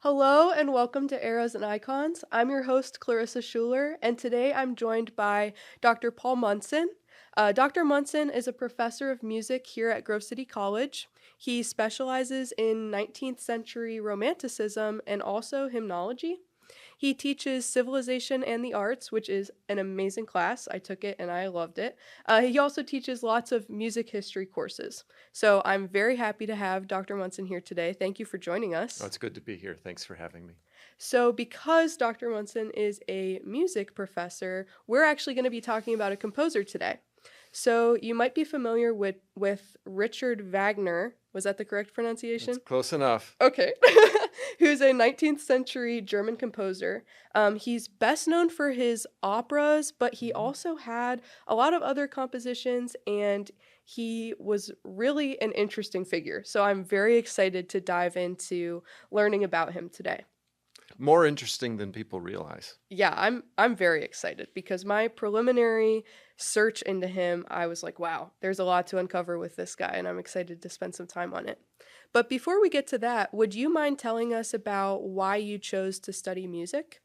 Hello and welcome to Arrows and Icons. I'm your host, Clarissa Schuler, and today I'm joined by Dr. Paul Munson. Dr. Munson is a professor of music here at Grove City College. He specializes in 19th century Romanticism and also hymnology. He teaches Civilization and the Arts, which is an amazing class. I took it and I loved it. He also teaches lots of music history courses. So I'm very happy to have Dr. Munson here today. Thank you for joining us. Oh, it's good to be here. Thanks for having me. So, because Dr. Munson is a music professor, we're actually going to be talking about a composer today. So, you might be familiar with Richard Wagner. Was that the correct pronunciation? It's close enough. Okay. Who's a 19th century German composer. He's best known for his operas, but he also had a lot of other compositions, and he was really an interesting figure. So, I'm very excited to dive into learning about him today. More interesting than people realize. Yeah, I'm very excited because my preliminary search into him, I was like, wow, there's a lot to uncover with this guy, and I'm excited to spend some time on it. But before we get to that, would you mind telling us about why you chose to study music?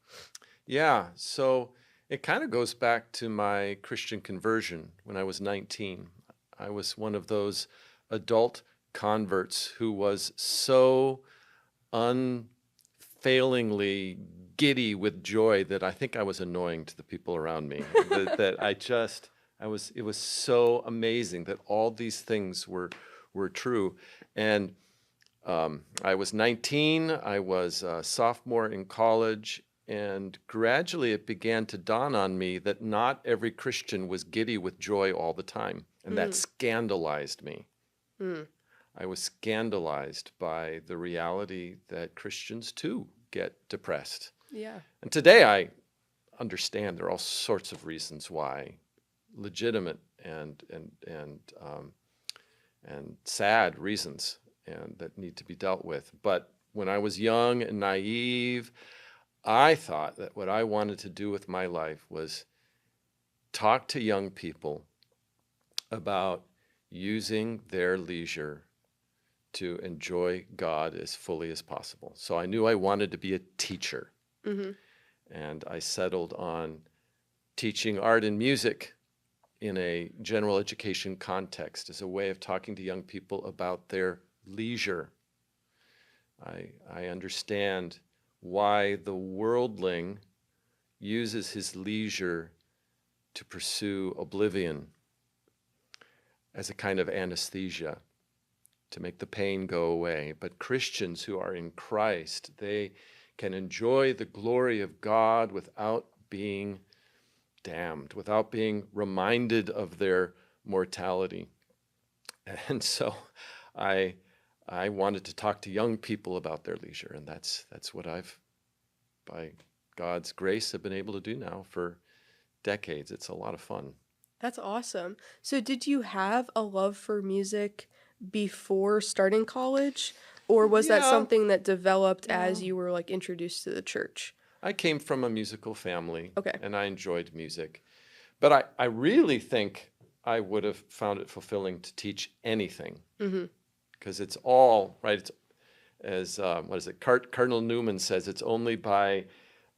Yeah, so it kind of goes back to my Christian conversion when I was 19. I was one of those adult converts who was so unfailingly giddy with joy that I think I was annoying to the people around me. It was so amazing that all these things were true. And I was 19, I was a sophomore in college, and gradually it began to dawn on me that not every Christian was giddy with joy all the time, and that scandalized me. I was scandalized by the reality that Christians too get depressed. Yeah. And today I understand there are all sorts of reasons why, legitimate and sad reasons, and that need to be dealt with. But when I was young and naive, I thought that what I wanted to do with my life was talk to young people about using their leisure to enjoy God as fully as possible. So I knew I wanted to be a teacher. Mm-hmm. And I settled on teaching art and music in a general education context as a way of talking to young people about their leisure. I understand why the worldling uses his leisure to pursue oblivion as a kind of anesthesia to make the pain go away. But Christians who are in Christ, they can enjoy the glory of God without being damned, without being reminded of their mortality. And so I wanted to talk to young people about their leisure, and that's what I've, by God's grace, have been able to do now for decades. It's a lot of fun. That's awesome. So did you have a love for music before starting college, or was that Yeah. something that developed as you were like introduced to the church? I came from a musical family, Okay. and I enjoyed music. But I really think I would have found it fulfilling to teach anything, because it's all, right, it's, as, Cardinal Newman says, it's only by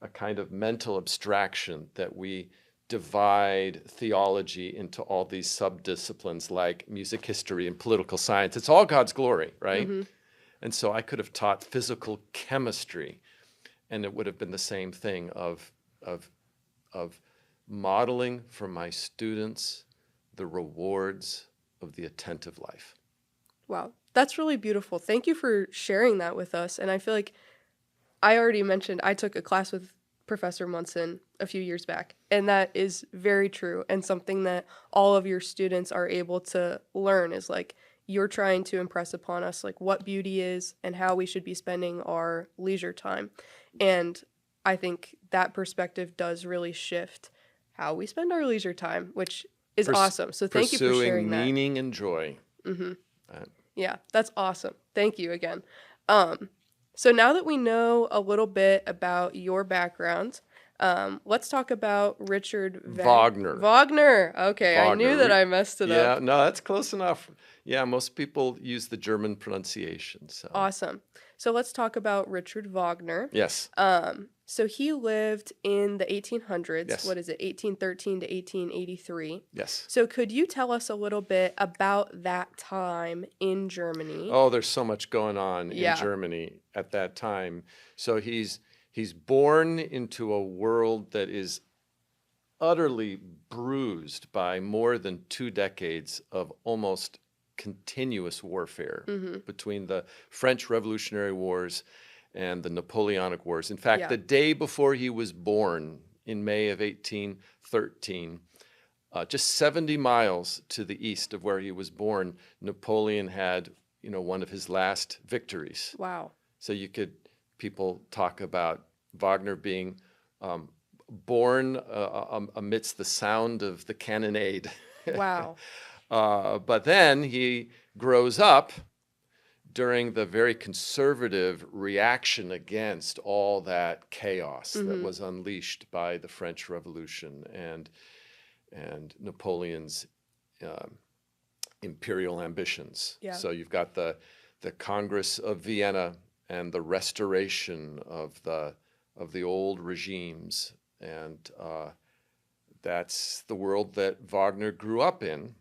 a kind of mental abstraction that we divide theology into all these subdisciplines like music history and political science. It's all God's glory, right? And so I could have taught physical chemistry, and it would have been the same thing of modeling for my students the rewards of the attentive life. Wow, that's really beautiful. Thank you for sharing that with us. And I feel like I already mentioned I took a class with Professor Munson a few years back, and that is very true, and something that all of your students are able to learn is like you're trying to impress upon us like what beauty is and how we should be spending our leisure time. And I think that perspective does really shift how we spend our leisure time, which is awesome. So thank you for sharing Pursuing that. meaning and joy. Yeah, that's awesome. Thank you again. So now that we know a little bit about your background, let's talk about Richard Wagner. Wagner. Okay, I knew Wagner. that I messed it Yeah, up. no, that's close enough. Yeah, most people use the German pronunciation. So Awesome. So let's talk about Richard Wagner. Yes. So he lived in the 1800s. Yes. What is it? 1813 to 1883. Yes. So could you tell us a little bit about that time in Germany? Oh, there's so much going on in Yeah. Germany at that time. So he's born into a world that is utterly bruised by more than 2 decades of almost continuous warfare between the French Revolutionary Wars and the Napoleonic Wars. In fact, Yeah. the day before he was born, in May of 1813, just 70 miles to the east of where he was born, Napoleon had, one of his last victories. Wow. So people talk about Wagner being born amidst the sound of the cannonade. Wow. But then he grows up during the very conservative reaction against all that chaos that was unleashed by the French Revolution and Napoleon's imperial ambitions. Yeah. So you've got the Congress of Vienna and the restoration of the old regimes, and that's the world that Wagner grew up in,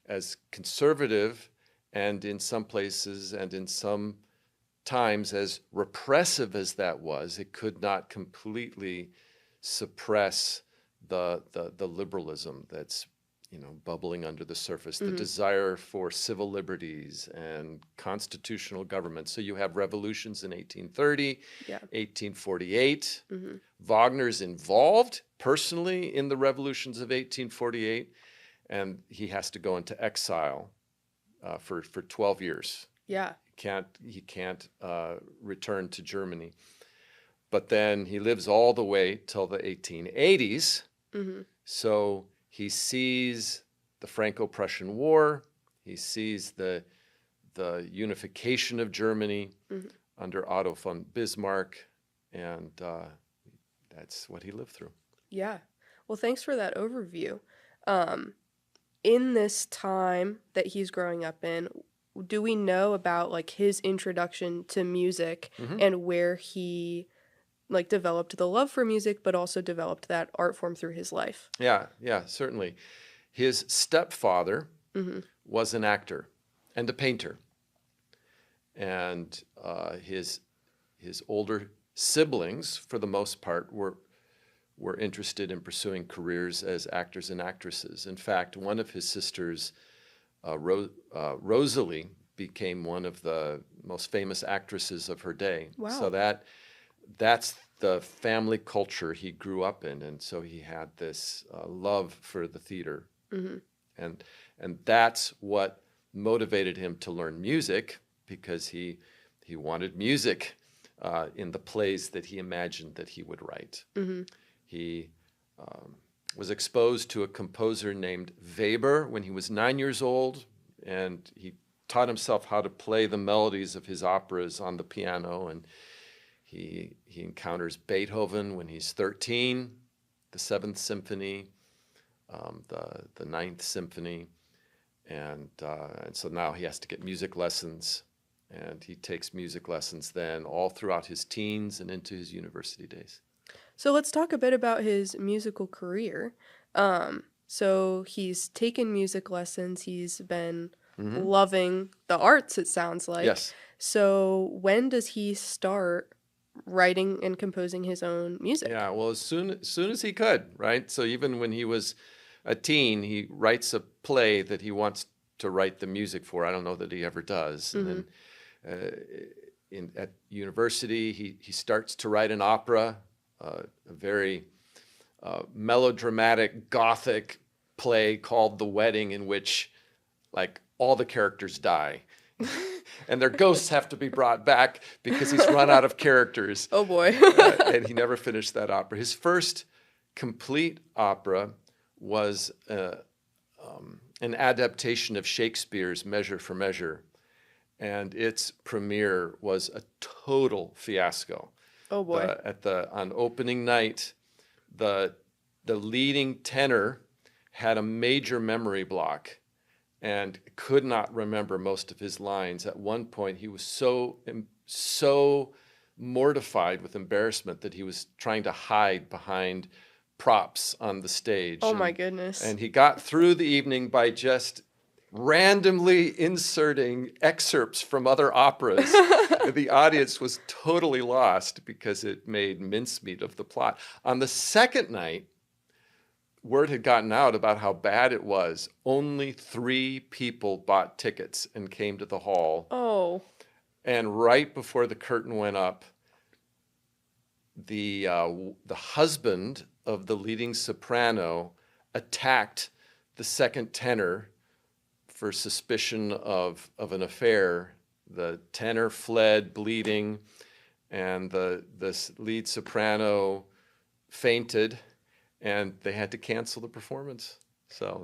as conservative, and in some places and in some times as repressive as that was. It could not completely suppress the liberalism that's bubbling under the surface, the desire for civil liberties and constitutional government. So you have revolutions in 1830, 1848. Wagner's involved personally in the revolutions of 1848, and he has to go into exile for 12 years. Yeah. He can't return to Germany. But then he lives all the way till the 1880s. So he sees the Franco-Prussian War. He sees the unification of Germany under Otto von Bismarck, and that's what he lived through. Yeah. Well, thanks for that overview. In this time that he's growing up in, do we know about like his introduction to music and where he developed the love for music, but also developed that art form through his life? Yeah, certainly. His stepfather was an actor and a painter, and his older siblings, for the most part, were interested in pursuing careers as actors and actresses. In fact, one of his sisters, Rosalie, became one of the most famous actresses of her day. Wow. So that's the family culture he grew up in, and so he had this love for the theater, and that's what motivated him to learn music, because he wanted music in the plays that he imagined that he would write. He was exposed to a composer named Weber when he was 9 years old, and he taught himself how to play the melodies of his operas on the piano, and he encounters Beethoven when he's 13, the Seventh Symphony, the Ninth Symphony, and so now he has to get music lessons, and he takes music lessons then all throughout his teens and into his university days. So let's talk a bit about his musical career. So he's taken music lessons. He's been loving the arts, it sounds like. Yes. So when does he start writing and composing his own music? Yeah, well, as soon as he could, right? So even when he was a teen, he writes a play that he wants to write the music for. I don't know that he ever does. And then at university, he starts to write an opera, a very melodramatic, gothic play called The Wedding, in which like all the characters die. And their ghosts have to be brought back because he's run out of characters. Oh boy. And he never finished that opera. His first complete opera was an adaptation of Shakespeare's Measure for Measure, and its premiere was a total fiasco. Oh boy. On opening night, the leading tenor had a major memory block and could not remember most of his lines. At one point, he was so so mortified with embarrassment that he was trying to hide behind props on the stage. Oh my goodness. And he got through the evening by just randomly inserting excerpts from other operas. The audience was totally lost because it made mincemeat of the plot. On the second night, word had gotten out about how bad it was. Only 3 people bought tickets and came to the hall. Oh. And right before the curtain went up, the husband of the leading soprano attacked the second tenor for suspicion of an affair. The tenor fled bleeding, and the lead soprano fainted, and they had to cancel the performance. So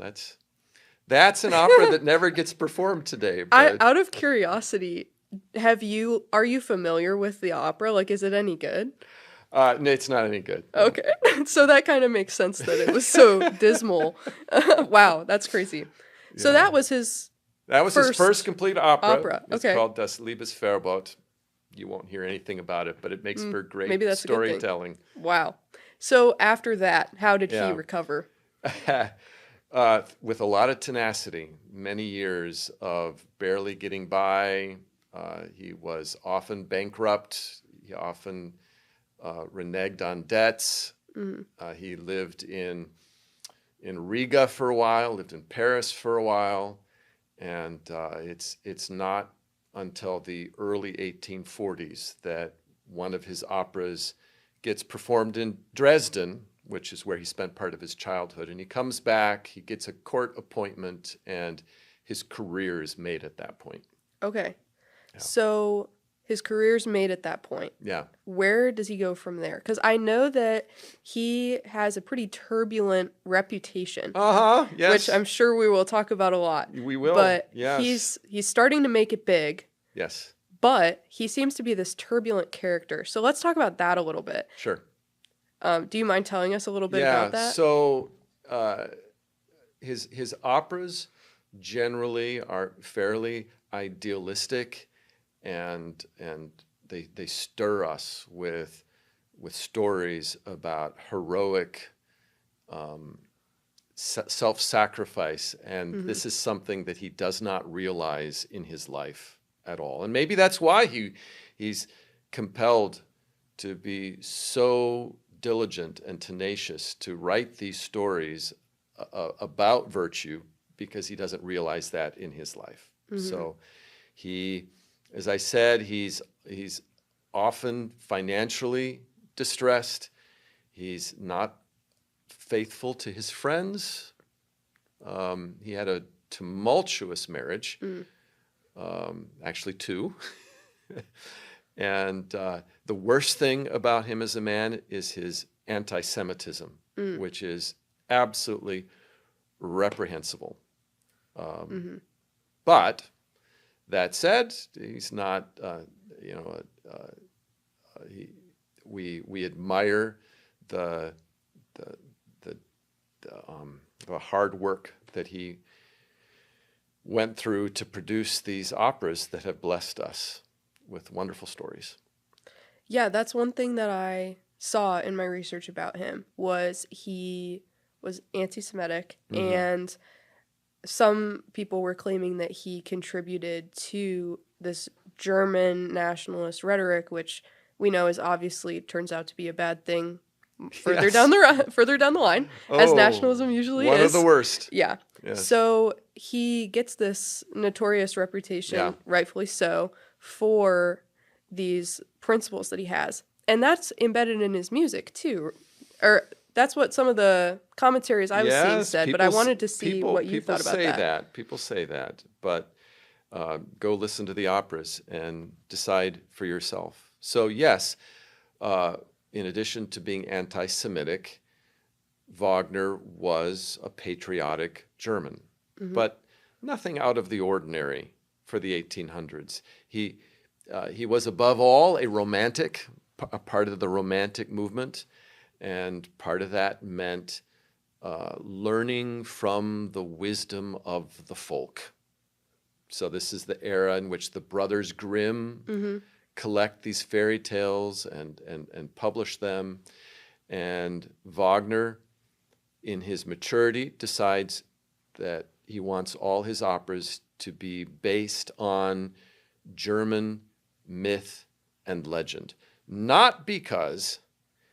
that's an opera that never gets performed today. But Out of curiosity, are you familiar with the opera? Like, is it any good? no, it's not any good. Okay. So that kind of makes sense that it was so dismal. Wow, that's crazy. So Yeah. that was his his first complete opera. It's okay. called Das Liebesverbot. You won't hear anything about it, but it makes for great maybe that's a good thing. storytelling. Wow. So after that, how did Yeah. he recover? With a lot of tenacity, many years of barely getting by. He was often bankrupt. He often reneged on debts. He lived in Riga for a while, lived in Paris for a while, and it's not until the early 1840s that one of his operas gets performed in Dresden, which is where he spent part of his childhood. And he comes back, he gets a court appointment, and his career is made at that point. Okay. Yeah. So his career's made at that point. Yeah. Where does he go from there? Because I know that he has a pretty turbulent reputation. Yes. Which I'm sure we will talk about a lot. We will. But yes. he's starting to make it big. Yes. But he seems to be this turbulent character. So let's talk about that a little bit. Sure. Do you mind telling us a little bit about that? So his operas generally are fairly idealistic, and they stir us with stories about heroic self-sacrifice, and this is something that he does not realize in his life at all. And maybe that's why he's compelled to be so diligent and tenacious to write these stories about virtue, because he doesn't realize that in his life. So he, as I said, he's often financially distressed. He's not faithful to his friends. He had a tumultuous marriage, actually 2. And the worst thing about him as a man is his anti-Semitism, which is absolutely reprehensible. But that said, he's not, we admire the hard work that he went through to produce these operas that have blessed us with wonderful stories. Yeah, that's one thing that I saw in my research about him, was he was anti-Semitic, and some people were claiming that he contributed to this German nationalist rhetoric, which we know is obviously turns out to be a bad thing further down the line, as nationalism usually is. One of the worst. Yeah. Yes. So he gets this notorious reputation, rightfully so, for these principles that he has. And that's embedded in his music too. Or that's what some of the commentaries I was seeing said, but I wanted to see what you thought about that. People say that, but go listen to the operas and decide for yourself. So yes, in addition to being anti-Semitic, Wagner was a patriotic German, but nothing out of the ordinary for the 1800s. He was above all a romantic, a part of the Romantic movement, and part of that meant learning from the wisdom of the folk. So this is the era in which the Brothers Grimm collect these fairy tales and publish them. And Wagner, in his maturity, decides that he wants all his operas to be based on German myth and legend. Not because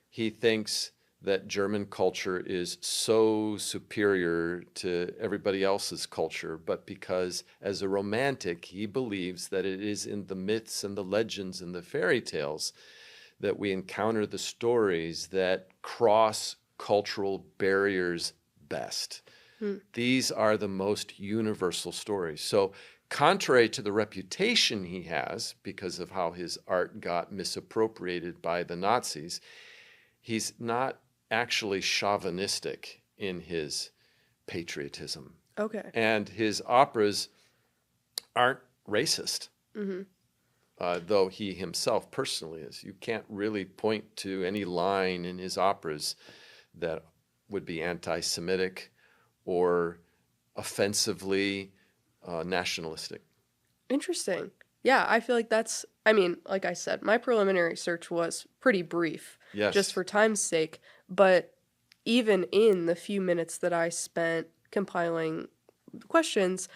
he thinks that German culture is so superior to everybody else's culture, but because as a romantic, he believes that it is in the myths and the legends and the fairy tales that we encounter the stories that cross cultural barriers best. These are the most universal stories. So contrary to the reputation he has because of how his art got misappropriated by the Nazis, he's not actually chauvinistic in his patriotism. Okay. And his operas aren't racist, though he himself personally is. You can't really point to any line in his operas that would be anti-Semitic or offensively nationalistic. Interesting. Yeah, I feel like that's, I mean, like I said, my preliminary search was pretty brief, Yes. just for time's sake. But even in the few minutes that I spent compiling questions,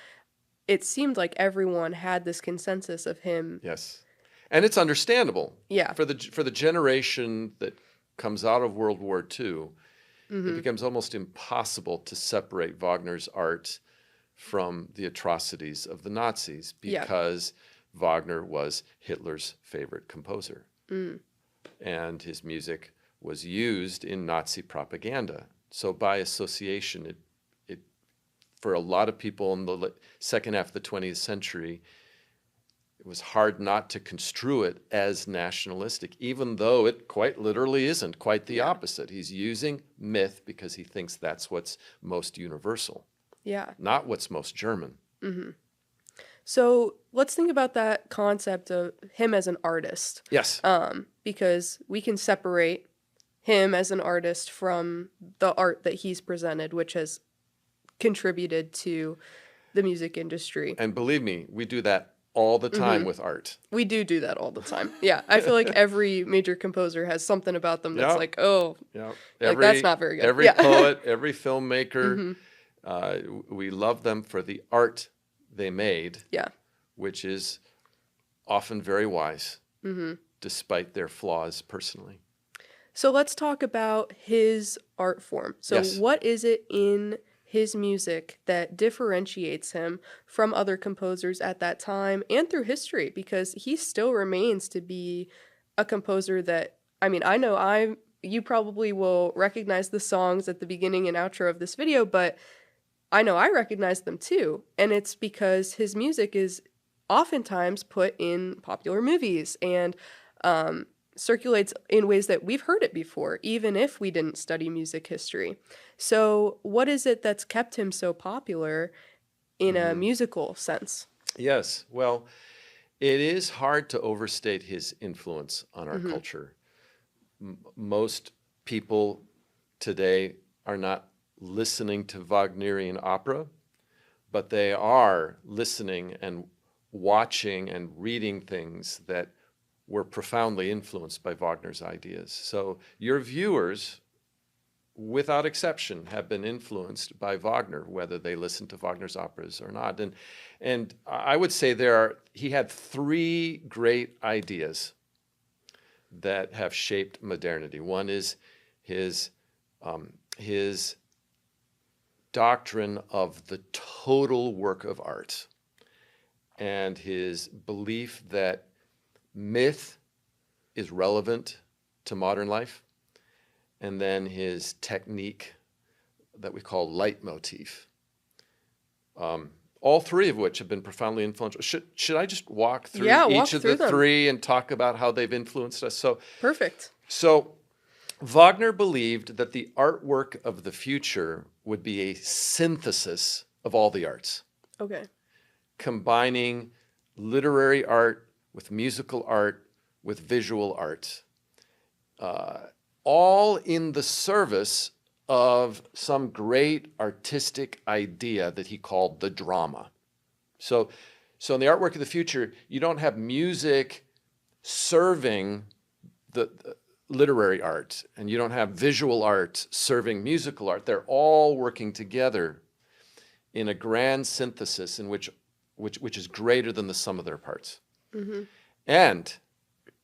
it seemed like everyone had this consensus of him. Yes. And it's understandable. Yeah. For the generation that comes out of World War II, it becomes almost impossible to separate Wagner's art from the atrocities of the Nazis because Wagner was Hitler's favorite composer. And his music was used in Nazi propaganda. So by association, it for a lot of people in the second half of the 20th century, it was hard not to construe it as nationalistic, even though it quite literally isn't. Quite the opposite. He's using myth because he thinks that's what's most universal. Yeah. Not what's most German. So let's think about that concept of him as an artist. Yes. Because we can separate him as an artist from the art that he's presented, which has contributed to the music industry. And believe me, we do that all the time with art. We do that all the time. Yeah, I feel like every major composer has something about them that's like, oh, like that's not very good. Every poet, every filmmaker, we love them for the art they made, which is often very wise, despite their flaws personally. So let's talk about his art form. So what is it in his music that differentiates him from other composers at that time and through history? Because he still remains to be a composer that, I mean, I know you probably will recognize the songs at the beginning and outro of this video, but I know I recognize them too. And it's because his music is oftentimes put in popular movies and circulates in ways that we've heard it before, even if we didn't study music history. So what is it that's kept him so popular in a musical sense? Yes, well, it is hard to overstate his influence on our culture. Most people today are not listening to Wagnerian opera, but they are listening and watching and reading things that were profoundly influenced by Wagner's ideas. So your viewers, without exception, have been influenced by Wagner, whether they listen to Wagner's operas or not. And I would say he had three great ideas that have shaped modernity. One is his doctrine of the total work of art and his belief that myth is relevant to modern life, and then his technique that we call leitmotif. All three of which have been profoundly influential. Should I just walk through each of the three and talk about how they've influenced us? Perfect. So Wagner believed that the artwork of the future would be a synthesis of all the arts. Okay. Combining literary art with musical art, with visual art, all in the service of some great artistic idea that he called the drama. So in the artwork of the future, you don't have music serving the literary art, and you don't have visual art serving musical art. They're all working together in a grand synthesis in which is greater than the sum of their parts. Mm-hmm. And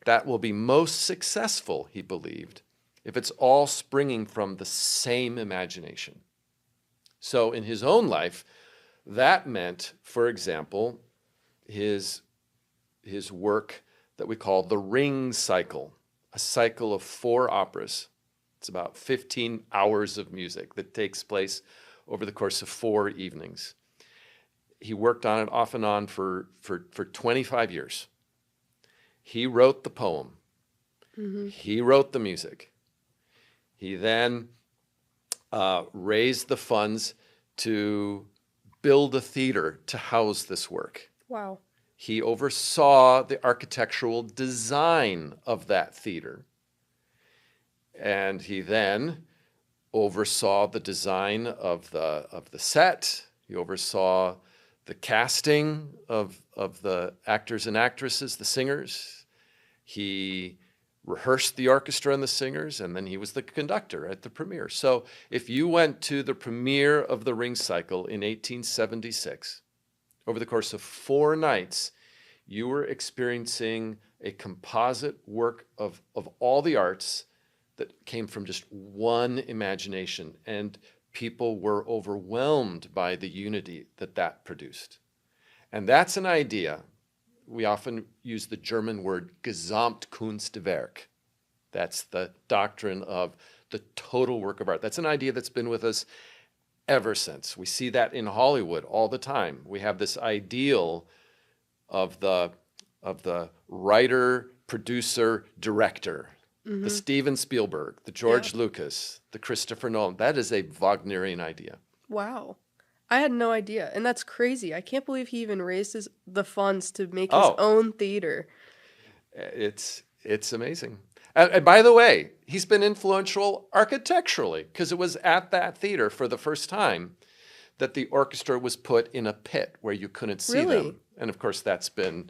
that will be most successful, he believed, if it's all springing from the same imagination. So in his own life, that meant, for example, his work that we call the Ring Cycle, a cycle of 4 operas. It's about 15 hours of music that takes place over the course of 4 evenings. He worked on it off and on for 25 years. He wrote the poem. Mm-hmm. He wrote the music. He then raised the funds to build a theater to house this work. Wow. He oversaw the architectural design of that theater. And he then oversaw the design of the set. He oversaw the casting of the actors and actresses, the singers. He rehearsed the orchestra and the singers, and then he was the conductor at the premiere. So if you went to the premiere of the Ring Cycle in 1876, over the course of 4 nights, you were experiencing a composite work of all the arts that came from just one imagination, and people were overwhelmed by the unity that produced. And that's an idea. We often use the German word Gesamtkunstwerk. That's the doctrine of the total work of art. That's an idea that's been with us ever since. We see that in Hollywood all the time. We have this ideal of the writer, producer, director, Mm-hmm. the Steven Spielberg, the George Lucas, the Christopher Nolan. That is a Wagnerian idea. Wow. I had no idea. And that's crazy. I can't believe he even raised the funds to make his own theater. It's amazing. And by the way, he's been influential architecturally, because it was at that theater for the first time that the orchestra was put in a pit where you couldn't see them. And of course, that's been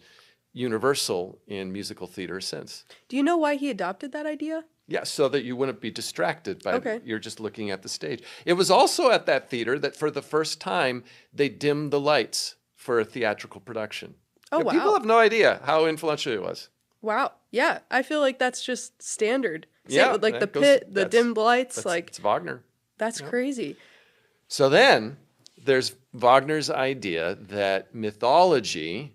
universal in musical theater since. Do you know why he adopted that idea? Yeah, so that you wouldn't be distracted by you're just looking at the stage. It was also at that theater that for the first time they dimmed the lights for a theatrical production. Oh, wow. People have no idea how influential it was. Wow. Yeah, I feel like that's just standard. Yeah, with like the pit, the dimmed lights, like it's Wagner. That's crazy. So then there's Wagner's idea that mythology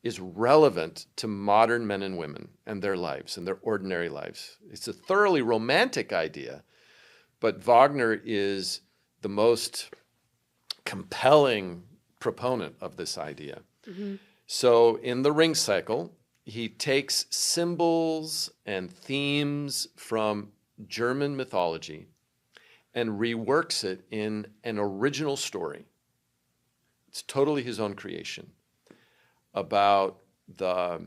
is relevant to modern men and women and their lives and their ordinary lives. It's a thoroughly romantic idea, but Wagner is the most compelling proponent of this idea. Mm-hmm. So in the Ring Cycle, he takes symbols and themes from German mythology and reworks it in an original story. It's totally his own creation about the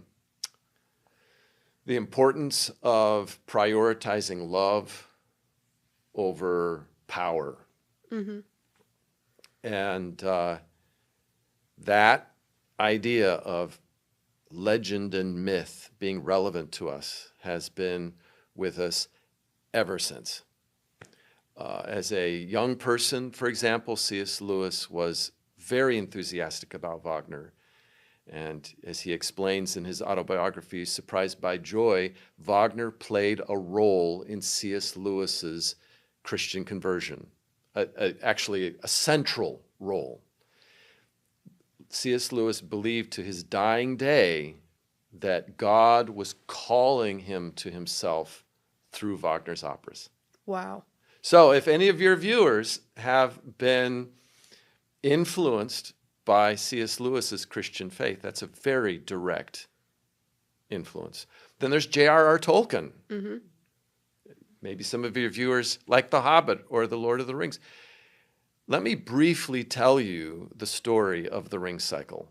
importance of prioritizing love over power. Mm-hmm. And that idea of legend and myth being relevant to us has been with us ever since. As a young person, for example, C.S. Lewis was very enthusiastic about Wagner. And as he explains in his autobiography, Surprised by Joy, Wagner played a role in C.S. Lewis's Christian conversion, actually a central role. C.S. Lewis believed to his dying day that God was calling him to himself through Wagner's operas. Wow. So if any of your viewers have been influenced by C.S. Lewis's Christian faith, that's a very direct influence. Then there's J.R.R. Tolkien. Mm-hmm. Maybe some of your viewers like The Hobbit or The Lord of the Rings. Let me briefly tell you the story of the Ring Cycle.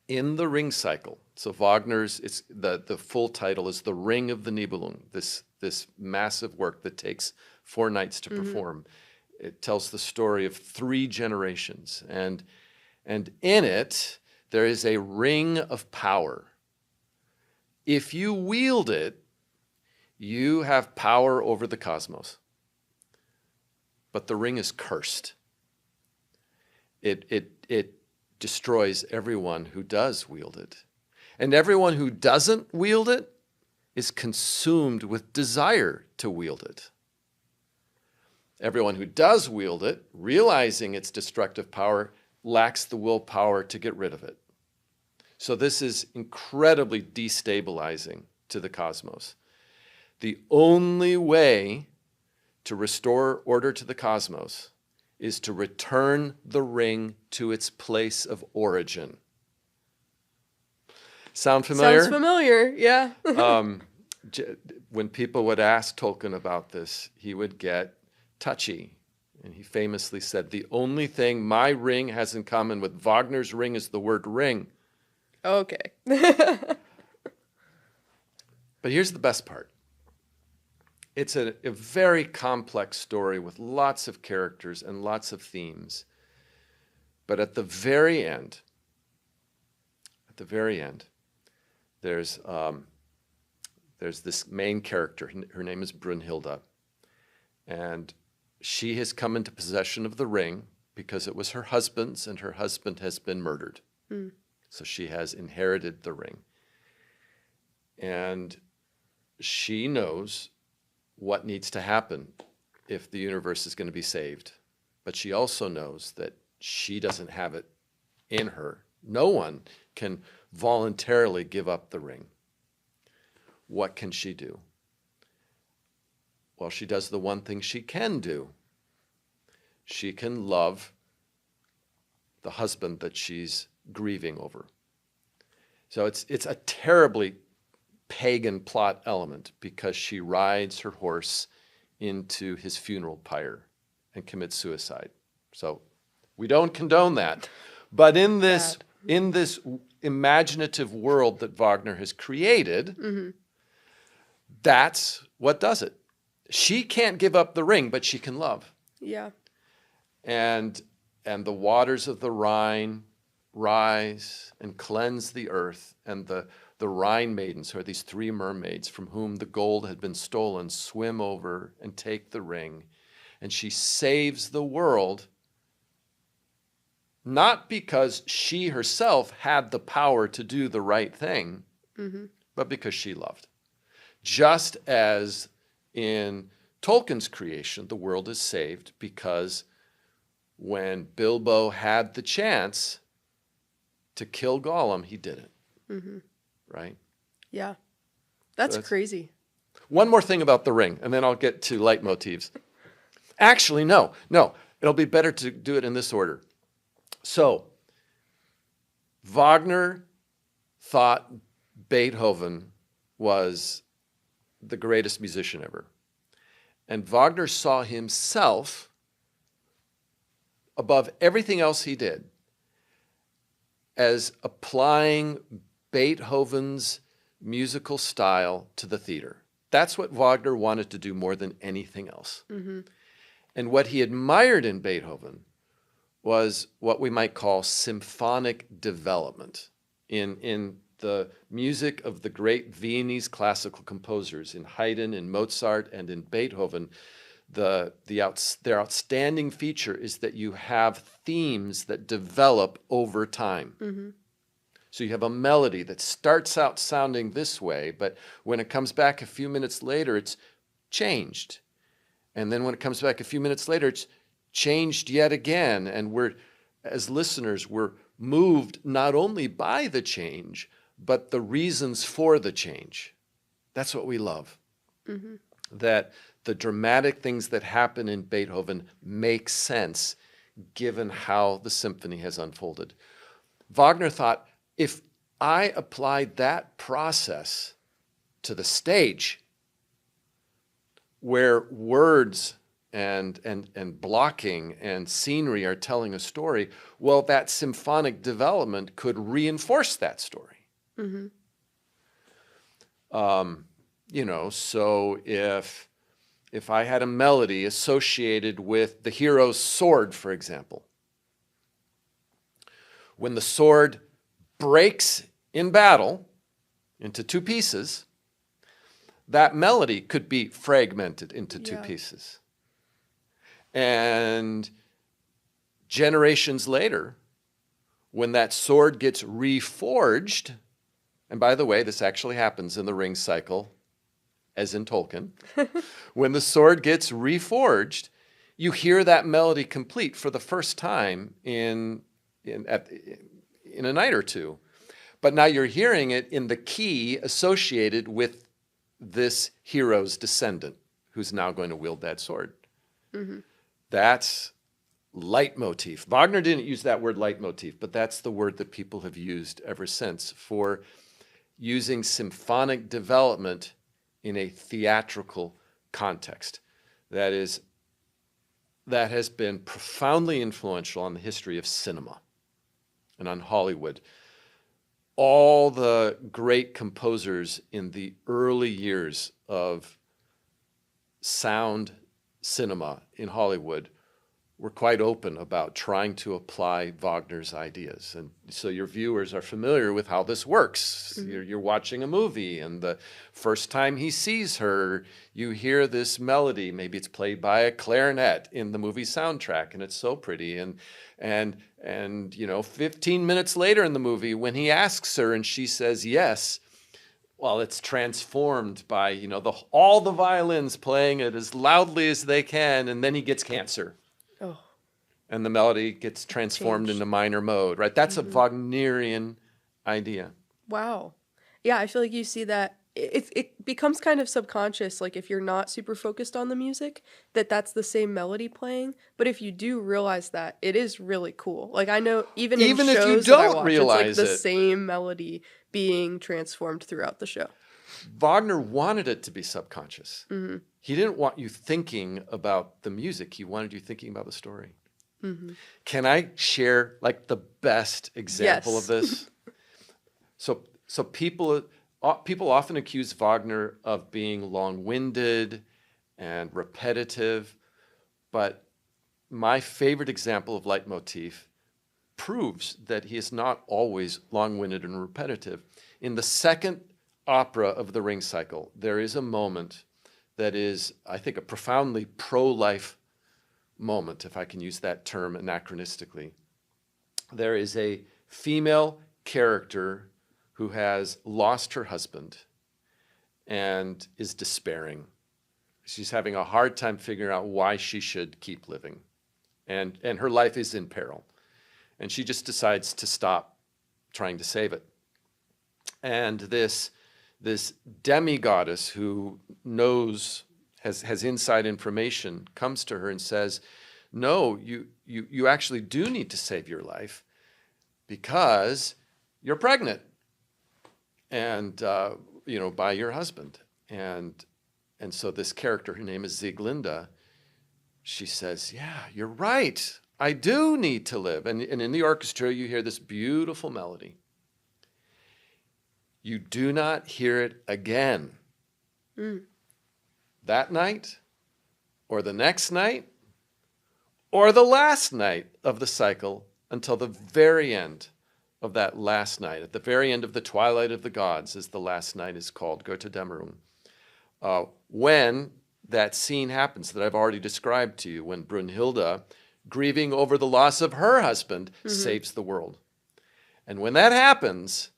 In the Ring Cycle, so Wagner's, it's the full title is The Ring of the Nibelung, this massive work that takes 4 nights to perform. It tells the story of 3 generations, and in it there is a ring of power If you wield it, you have power over the cosmos. But the ring is cursed. It destroys everyone who does wield it. And everyone who doesn't wield it is consumed with desire to wield it. Everyone who does wield it, realizing its destructive power, lacks the willpower to get rid of it. So this is incredibly destabilizing to the cosmos. The only way to restore order to the cosmos is to return the ring to its place of origin. Sound familiar? Sounds familiar, yeah. When people would ask Tolkien about this, he would get touchy. And he famously said, the only thing my ring has in common with Wagner's ring is the word ring. Okay. But here's the best part. It's a very complex story with lots of characters and lots of themes. But at the very end, there's this main character. Her name is Brunhilde. And she has come into possession of the ring because it was her husband's, and her husband has been murdered. Mm. So she has inherited the ring. And she knows what needs to happen if the universe is going to be saved. But she also knows that she doesn't have it in her. No one can voluntarily give up the ring. What can she do? Well, she does the one thing she can do. She can love the husband that she's grieving over. So it's a terribly pagan plot element because she rides her horse into his funeral pyre and commits suicide. So we don't condone that. But in this imaginative world that Wagner has created, mm-hmm. That's what does it. She can't give up the ring, but she can love. Yeah. And the waters of the Rhine rise and cleanse the earth, and the Rhine maidens, who are these three mermaids from whom the gold had been stolen, swim over and take the ring. And she saves the world, not because she herself had the power to do the right thing, mm-hmm. but because she loved. Just as in Tolkien's creation, the world is saved because when Bilbo had the chance to kill Gollum, he did it. Mm-hmm. Right? Yeah. That's crazy. One more thing about the ring, and then I'll get to leitmotifs. Actually, no. It'll be better to do it in this order. So, Wagner thought Beethoven was the greatest musician ever. And Wagner saw himself above everything else he did as applying Beethoven's musical style to the theater. That's what Wagner wanted to do more than anything else. Mm-hmm. And what he admired in Beethoven was what we might call symphonic development in the music of the great Viennese classical composers, in Haydn, in Mozart, and in Beethoven. Their outstanding feature is that you have themes that develop over time. Mm-hmm. So you have a melody that starts out sounding this way, but when it comes back a few minutes later, it's changed. And then when it comes back a few minutes later, it's changed yet again. And we're, as listeners, we're moved not only by the change, but the reasons for the change. That's what we love. Mm-hmm. That the dramatic things that happen in Beethoven make sense given how the symphony has unfolded. Wagner thought, if I applied that process to the stage, where words and blocking and scenery are telling a story, well, that symphonic development could reinforce that story. Mm-hmm. So if I had a melody associated with the hero's sword, for example, when the sword breaks in battle into two pieces, that melody could be fragmented into two Yeah. pieces. And generations later, when that sword gets reforged, and by the way, this actually happens in the ring cycle, as in Tolkien, when the sword gets reforged, you hear that melody complete for the first time in a night or two. But now you're hearing it in the key associated with this hero's descendant who's now going to wield that sword. Mm-hmm. That's leitmotif. Wagner didn't use that word leitmotif, but that's the word that people have used ever since for using symphonic development in a theatrical context. That has been profoundly influential on the history of cinema and on Hollywood. All the great composers in the early years of sound cinema in Hollywood were quite open about trying to apply Wagner's ideas. And so your viewers are familiar with how this works. Mm-hmm. You're watching a movie, and the first time he sees her, you hear this melody. Maybe it's played by a clarinet in the movie soundtrack, and it's so pretty. And 15 minutes later in the movie, when he asks her and she says yes, well, it's transformed by, all the violins playing it as loudly as they can, and then he gets cancer. Oh. And the melody gets transformed Changed. into minor mode, right? That's Mm-hmm. a Wagnerian idea. Wow. Yeah, I feel like you see that it becomes kind of subconscious, like if you're not super focused on the music, that's the same melody playing. But if you do realize that, it is really cool. Like I know even in Even if you shows that I don't watch, realize it's like the it. same melody being transformed throughout the show. Wagner wanted it to be subconscious. Mm-hmm. He didn't want you thinking about the music. He wanted you thinking about the story. Mm-hmm. Can I share like the best example Yes. of this? So people often accuse Wagner of being long-winded and repetitive, but my favorite example of leitmotif proves that he is not always long-winded and repetitive. In the second opera of the Ring Cycle, there is a moment that is, I think, a profoundly pro-life moment, if I can use that term anachronistically. There is a female character who has lost her husband and is despairing. She's having a hard time figuring out why she should keep living. And her life is in peril. And she just decides to stop trying to save it. And this demigoddess who knows, has inside information, comes to her and says, no, you actually do need to save your life because you're pregnant. And, by your husband. And so this character, her name is Sieglinde, she says, yeah, you're right. I do need to live. And in the orchestra, you hear this beautiful melody. You do not hear it again. Mm. That night, or the next night, or the last night of the cycle until the very end of that last night, at the very end of the Twilight of the Gods, as the last night is called, Götterdämmerung, when that scene happens that I've already described to you, when Brunhilde, grieving over the loss of her husband, saves the world. And when that happens,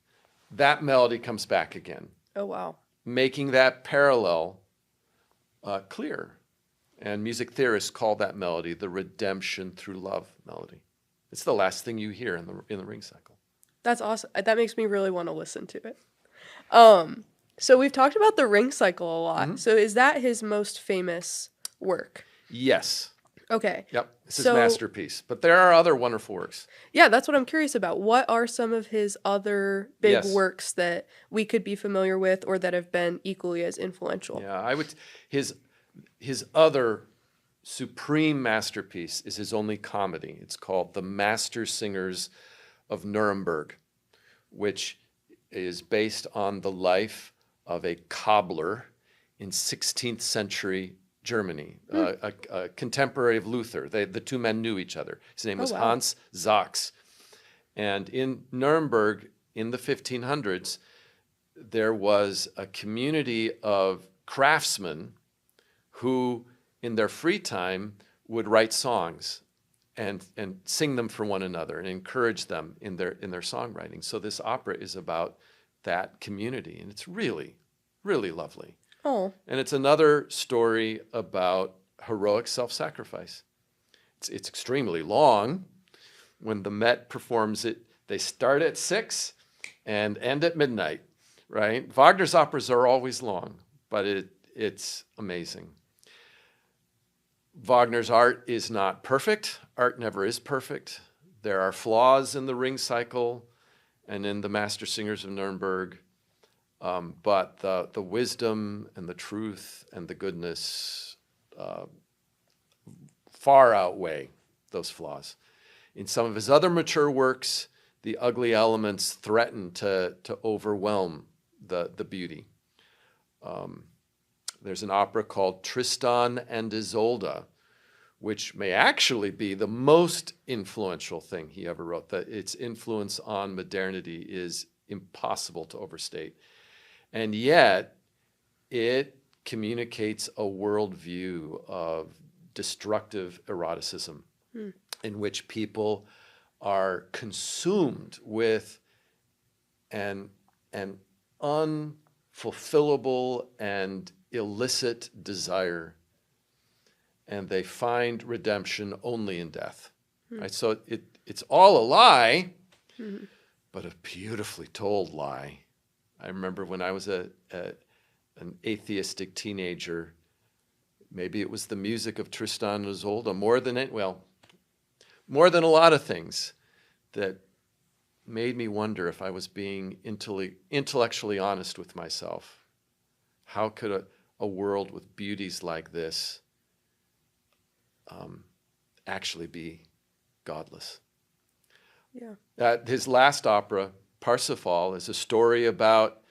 that melody comes back again. Oh, wow. Making that parallel clear. And music theorists call that melody the redemption through love melody. It's the last thing you hear in the Ring Cycle. That's awesome. That makes me really want to listen to it. So we've talked about the Ring Cycle a lot. Mm-hmm. So is that his most famous work? Yes. Okay. Yep. It's his So- masterpiece. But there are other wonderful works. Yeah, that's what I'm curious about. What are some of his other big Yes. works that we could be familiar with or that have been equally as influential? Yeah, his other supreme masterpiece is his only comedy. It's called The Master Singers of Nuremberg, which is based on the life of a cobbler in 16th century Germany, a contemporary of Luther. The two men knew each other. His name was wow. Hans Sachs. And in Nuremberg in the 1500s, there was a community of craftsmen who, in their free time, would write songs and sing them for one another and encourage them in their songwriting. So this opera is about that community, and it's really, really lovely. Oh. And it's another story about heroic self-sacrifice. It's extremely long. When the Met performs it, they start at 6 and end at midnight, right? Wagner's operas are always long, but it's amazing. Wagner's art is not perfect. Art never is perfect. There are flaws in the Ring Cycle and in the Master Singers of Nuremberg, but the wisdom and the truth and the goodness far outweigh those flaws. In some of his other mature works, the ugly elements threaten to overwhelm the beauty. There's an opera called Tristan and Isolde, which may actually be the most influential thing he ever wrote. Its influence on modernity is impossible to overstate. And yet, it communicates a worldview of destructive eroticism in which people are consumed with an unfulfillable and illicit desire, and they find redemption only in death. Right? So it's all a lie, but a beautifully told lie. I remember when I was an atheistic teenager, maybe it was the music of Tristan and Isolde more than a lot of things that made me wonder if I was being intellectually honest with myself. How could a world with beauties like this actually be godless? Yeah. His last opera, Parsifal, is a story about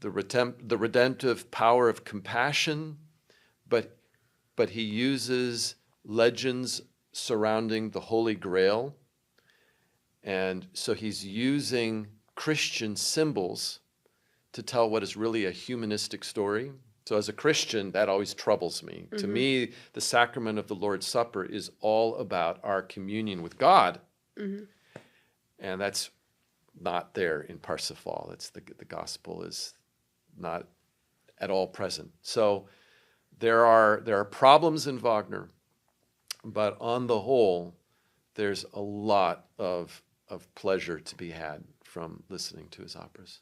the redemptive power of compassion, but he uses legends surrounding the Holy Grail. And so he's using Christian symbols to tell what is really a humanistic story. So as a Christian, that always troubles me. To me, the sacrament of the Lord's Supper is all about our communion with God. And that's not there in Parsifal. It's the gospel is not at all present. So there are problems in Wagner, but on the whole, there's a lot of pleasure to be had from listening to his operas.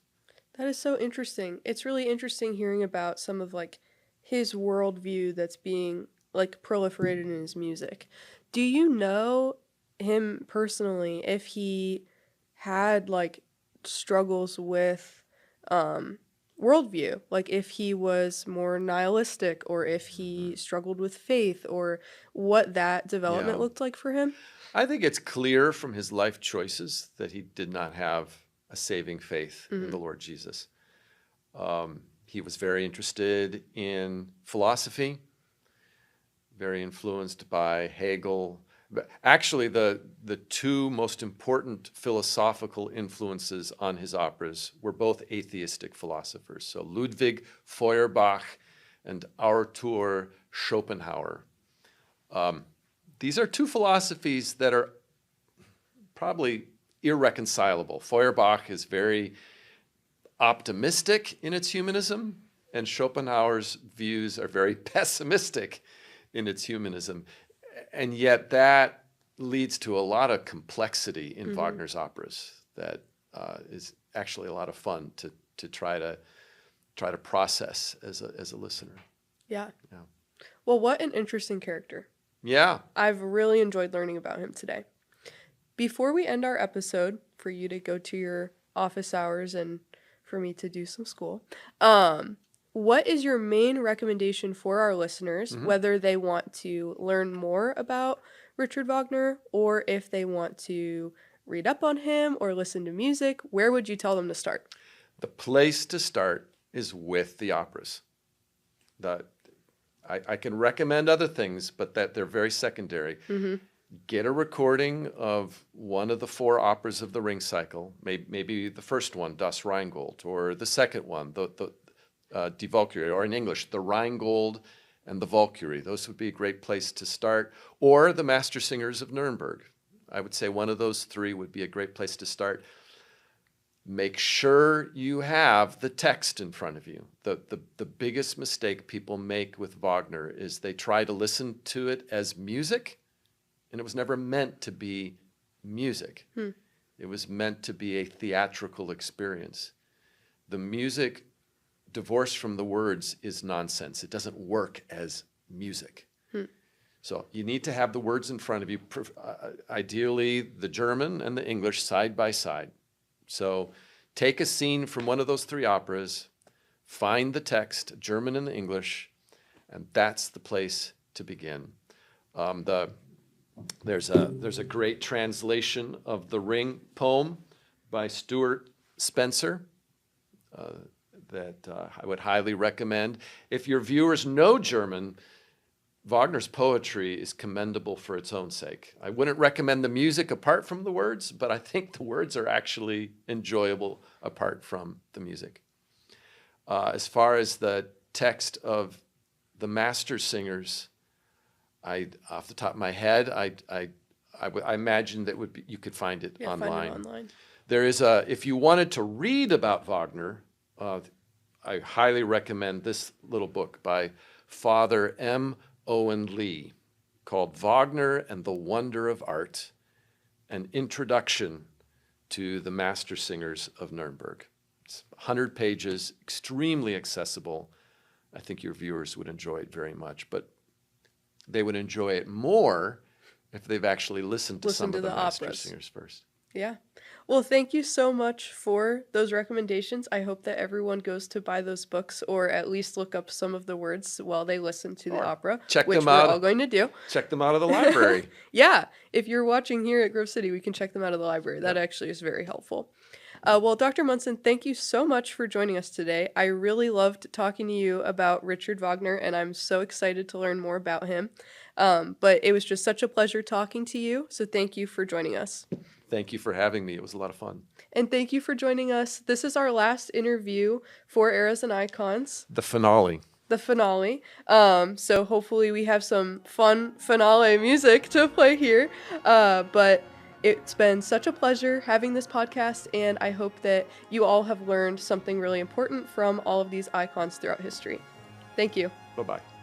That is so interesting. It's really interesting hearing about some of like his worldview that's being like proliferated in his music. Do you know him personally, if he had like struggles with worldview, like if he was more nihilistic or if he struggled with faith, or what that development looked like for him? I think it's clear from his life choices that he did not have a saving faith in the Lord Jesus. He was very interested in philosophy, very influenced by Hegel. But actually, the two most important philosophical influences on his operas were both atheistic philosophers. So Ludwig Feuerbach and Arthur Schopenhauer. These are two philosophies that are probably irreconcilable. Feuerbach is very optimistic in its humanism, and Schopenhauer's views are very pessimistic in its humanism. And yet that leads to a lot of complexity in Wagner's operas that is actually a lot of fun to try to process as a listener. Yeah. Yeah. Well, what an interesting character. Yeah. I've really enjoyed learning about him today. Before we end our episode, for you to go to your office hours and for me to do some school, what is your main recommendation for our listeners, whether they want to learn more about Richard Wagner or if they want to read up on him or listen to music? Where would you tell them to start? The place to start is with the operas. I can recommend other things, but that they're very secondary. get a recording of one of the 4 operas of the Ring cycle, maybe the first one, Das Rheingold, or the second one, Die Valkyrie, or in English, the Rheingold and the Valkyrie. Those would be a great place to start. Or the Master Singers of Nuremberg. I would say one of those 3 would be a great place to start. Make sure you have the text in front of you. The biggest mistake people make with Wagner is they try to listen to it as music, and it was never meant to be music. It was meant to be a theatrical experience. The music divorced from the words is nonsense. It doesn't work as music. So you need to have the words in front of you, ideally the German and the English side by side. So take a scene from one of those 3 operas, find the text, German and the English, and that's the place to begin. There's a great translation of the Ring poem by Stuart Spencer that I would highly recommend. If your viewers know German, Wagner's poetry is commendable for its own sake. I wouldn't recommend the music apart from the words, but I think the words are actually enjoyable apart from the music. As far as the text of the Master Singers, off the top of my head, I imagine that you could find it online. Find it online. There is if you wanted to read about Wagner, I highly recommend this little book by Father M. Owen Lee called Wagner and the Wonder of Art, an introduction to the Master Singers of Nuremberg. It's 100 pages, extremely accessible. I think your viewers would enjoy it very much, but they would enjoy it more if they've actually listened to some of the Master Singers first. Yeah. Well, thank you so much for those recommendations. I hope that everyone goes to buy those books or at least look up some of the words while they listen to the opera, which we're all going to do. Check them out of the library. Yeah. If you're watching here at Grove City, we can check them out of the library. That actually is very helpful. Well, Dr. Munson, thank you so much for joining us today. I really loved talking to you about Richard Wagner, and I'm so excited to learn more about him. But it was just such a pleasure talking to you, so thank you for joining us. Thank you for having me. It was a lot of fun. And thank you for joining us. This is our last interview for Eras and Icons. The finale. The finale. So hopefully we have some fun finale music to play here. But it's been such a pleasure having this podcast, and I hope that you all have learned something really important from all of these icons throughout history. Thank you. Bye-bye.